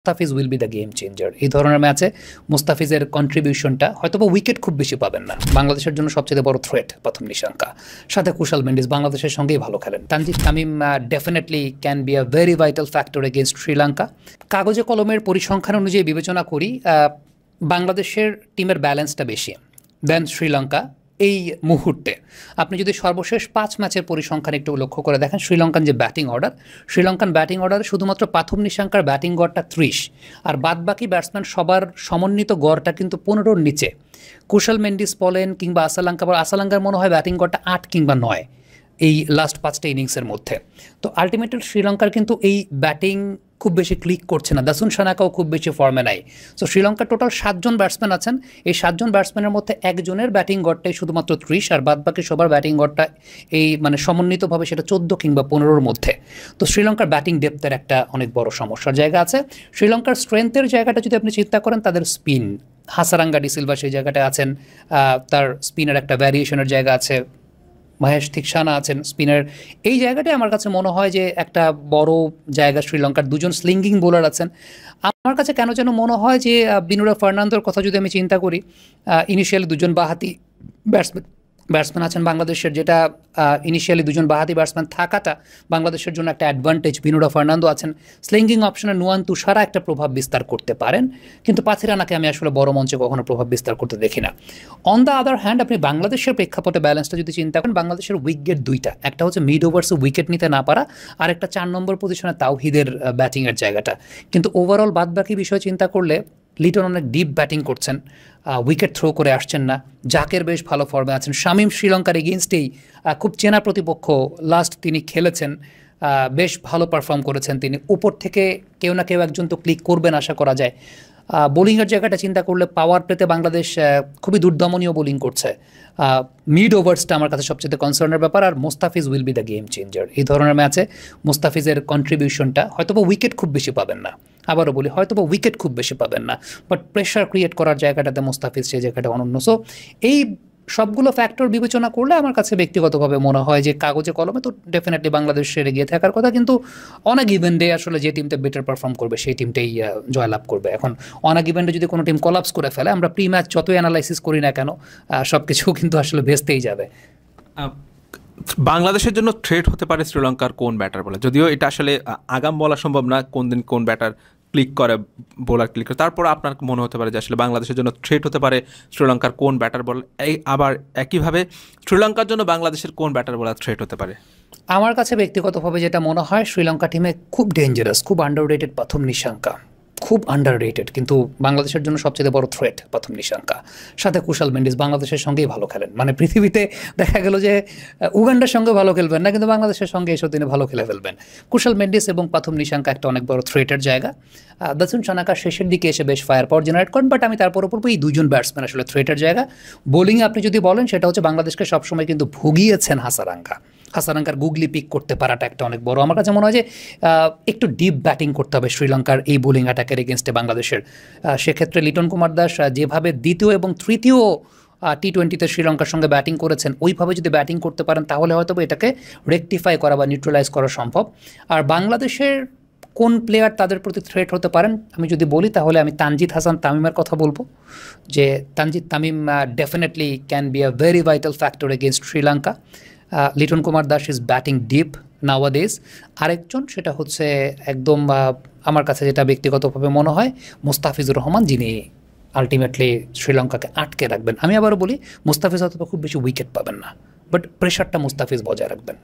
Mustafiz will be the game changer. এই ধরনের ম্যাচে মুস্তাফিজের কন্ট্রিবিউশনটা হয়তোবা উইকেট খুব বেশি পাবেন না, বাংলাদেশের জন্য সবচেয়ে বড় থ্রেট প্রথম নিশাঙ্কা, সাথে কুশাল মেন্ডিস বাংলাদেশের সঙ্গেই ভালো খেলেন। Tanzid Tamim definitely can be a very vital factor against Sri Lanka. কাগজে কলমের পরিসংখ্যান অনুযায়ী বিবেচনা করি, বাংলাদেশের টিমের ব্যালেন্সটা বেশি দেন শ্রীলঙ্কা। এই মুহূর্তে আপনি যদি সর্বশেষ 5 ম্যাচের পরিসংখ্যান একটু লক্ষ্য করে দেখেন, শ্রীলঙ্কান যে ব্যাটিং অর্ডার, শ্রীলঙ্কান ব্যাটিং অর্ডারে শুধুমাত্র প্রথম নিশাঙ্কার ব্যাটিং গড়টা 30, আর বাদবাকি ব্যাটসম্যান সবার সমন্বিত গড়টা কিন্তু 15-র নিচে। কুশাল মেন্ডিস বলেন কিংবা আসালাঙ্কার মনে হয় ব্যাটিং গড়টা 8 কিংবা 9 এই লাস্ট 5টা ইনিংসের মধ্যে। তো আলটিমেটলি শ্রীলঙ্কার কিন্তু এই ব্যাটিং খুব বেশি ক্লিক করছে না, দাসুন সানাকাও খুব বেশি ফর্মে নাই। সো শ্রীলঙ্কার টোটাল 7 জন ব্যাটসম্যান আছেন, এই 7 জন ব্যাটসম্যানের মধ্যে একজনের ব্যাটিং গড়টাই শুধুমাত্র 30, আর বাদবাকি সবার ব্যাটিং গড়টা এই সমন্বিতভাবে সেটা 14 কিংবা 15-র মধ্যে। তো শ্রীলঙ্কার ব্যাটিং ডেপথের একটা অনেক বড় সমস্যার জায়গা আছে। শ্রীলঙ্কার স্ট্রেংথের জায়গাটা যদি আপনি চিন্তা করেন, তাদের স্পিন, হাসারাঙ্গা ডিসিলভা সেই জায়গাটায় আছেন, তার স্পিনের একটা ভ্যারিয়েশনের জায়গা আছে, মহেশ থিকসানা আছেন স্পিনার। এই জায়গাটায় আমার কাছে মনে হয় যে একটা বড় জায়গা। শ্রীলঙ্কার 2জন স্লিঙ্গিং বোলার আছেন। আমার কাছে কেন যেন মনে হয় যে বিনুরা ফার্নান্দোর কথা যদি আমি চিন্তা করি, ইনিশিয়ালি 2জন বাঁহাতি ব্যাটসম্যান আছেন বাংলাদেশের, যেটা ইনিশিয়ালি 2জন বাঁহাতি ব্যাটসম্যান থাকাটা বাংলাদেশের জন্য একটা অ্যাডভান্টেজ। বিনুরা ফার্নান্দো আছেন, স্লিঙ্গিং অপশনে নুয়ান তুষারা একটা প্রভাব বিস্তার করতে পারেন, কিন্তু পাথিরানাকে আমি আসলে বড় মঞ্চে কখনো প্রভাব বিস্তার করতে দেখি না। অন দ্য আদার হ্যান্ড, আপনি বাংলাদেশের প্রেক্ষাপটে ব্যালেন্সটা যদি চিন্তা করেন, বাংলাদেশের উইকেট 2টা, একটা হচ্ছে মিড ওভার্সে উইকেট নিতে না পারা, আর একটা 4 নম্বর পজিশনে তাওহিদের ব্যাটিংয়ের জায়গাটা। কিন্তু ওভারঅল বাদবাকি বিষয় চিন্তা করলে লিটন অনেক ডিপ ব্যাটিং করছেন, উইকেট থ্রো করে আসছেন না, জাকের বেশ ভালো ফর্মে আছেন, শামীম শ্রীলঙ্কার এগেইনস্টেই খুব চেনা প্রতিপক্ষ, লাস্ট তিনি খেলেছেন, বেশ ভালো পারফর্ম করেছেন তিনি। উপর থেকে কেউ না কেউ একজন তো ক্লিক করবেন আশা করা যায়। বোলিংয়ের জায়গাটা চিন্তা করলে পাওয়ার প্লেতে বাংলাদেশ খুবই দুর্দমনীয় বোলিং করছে। মিড ওভার্সটা আমার কাছে সবচেয়ে কনসার্নের ব্যাপার, আর Mustafiz will be the game changer. এই ধরনের ম্যাচে মুস্তাফিজের কন্ট্রিবিউশনটা হয়তোবা উইকেট খুব বেশি পাবেন না, আবারও বলি হয়তোবা উইকেট খুব বেশি পাবেন না, বাট প্রেশার ক্রিয়েট করার জায়গাটাতে মুস্তাফিজ সেই জায়গাটা অনন্য। সো এই সবগুলো ফ্যাক্টর বিবেচনা করলে আমার কাছে ব্যক্তিগতভাবে মনে হয় যে কাগজে কলমে তো ডেফিনেটলি বাংলাদেশের এগিয়ে থাকার কথা, কিন্তু অনেক ইভেন্টে আসলে যে টিমটা বেটার পারফর্ম করবে সেই টিমটাই জয়লাভ করবে। এখন অনেক ইভেন্টে যদি কোনো টিম কলাপস করে ফেলে, আমরা প্রি ম্যাচ যতই অ্যানালাইসিস করি না কেন, সব কিছু কিন্তু আসলে ভেস্তেই যাবে। বাংলাদেশের জন্য থ্রেট হতে পারে শ্রীলঙ্কার কোন ব্যাটার বলে, যদিও এটা আসলে আগাম বলা সম্ভব না কোন দিন কোন ব্যাটার ক্লিক করে, বোলার ক্লিক করে। তারপর আপনার মনে হতে পারে যে আসলে বাংলাদেশের জন্য থ্রেট হতে পারে শ্রীলঙ্কার কোন ব্যাটার বল, আবার একইভাবে শ্রীলঙ্কার জন্য বাংলাদেশের কোন ব্যাটার বলার থ্রেট হতে পারে। আমার কাছে ব্যক্তিগতভাবে যেটা মনে হয়, শ্রীলঙ্কা টিমে খুব ডেঞ্জারাস, খুব আন্ডাররেটেড প্রথম নিশাঙ্কা, খুব আন্ডাররেটেড, কিন্তু বাংলাদেশের জন্য সবচেয়ে বড় থ্রেট প্রথম নিশাঙ্কা, সাথে কুশাল মেন্ডিস বাংলাদেশের সঙ্গেই ভালো খেলেন। মানে পৃথিবীতে দেখা গেল যে উগান্ডার সঙ্গে ভালো খেলবেন না, কিন্তু বাংলাদেশের সঙ্গে এসব দিনে ভালো খেলে ফেলবেন। কুশাল মেন্ডিস এবং প্রথম নিশাঙ্কা একটা অনেক বড় থ্রেটের জায়গা। দাসুন সানাকা শেষের দিকে এসে বেশ ফায়ার পাওয়ার জেনারেট করেন, বাট আমি তারপর উপর এই 2জন ব্যাটসম্যান আসলে থ্রেটের জায়গা। বোলিংয়ে আপনি যদি বলেন, সেটা হচ্ছে বাংলাদেশকে সবসময় কিন্তু ভুগিয়েছেন হাসারাঙ্কার গুগলি পিক করতে পারাটা একটা অনেক বড়। আমার কাছে মনে হয় যে একটু ডিপ ব্যাটিং করতে হবে শ্রীলঙ্কার এই বোলিং অ্যাটাকের এগেনস্টে বাংলাদেশের। সেক্ষেত্রে লিটন কুমার দাস যেভাবে দ্বিতীয় এবং তৃতীয় টি20তে শ্রীলঙ্কার সঙ্গে ব্যাটিং করেছেন, ওইভাবে যদি ব্যাটিং করতে পারেন, তাহলে হয়তো এটাকে রেকটিফাই করা বা নিউট্রালাইজ করা সম্ভব। আর বাংলাদেশের কোন প্লেয়ার তাদের প্রতি থ্রেট হতে পারেন আমি যদি বলি, তাহলে আমি তানজিদ হাসান তামিমের কথা বলবো, যে Tanzid Tamim definitely can be a very vital factor against Sri Lanka. Liton Kumar Das is batting deep নাওয়াডেজ। আরেকজন সেটা হচ্ছে একদম আমার কাছে যেটা ব্যক্তিগতভাবে মনে হয়, মুস্তাফিজুর রহমান, যিনি আলটিমেটলি শ্রীলঙ্কাকে আটকে রাখবেন। আমি আবারও বলি, মুস্তাফিজ হয়তো খুব বেশি উইকেট পাবেন না, বাট প্রেশারটা মুস্তাফিজ বজায় রাখবেন।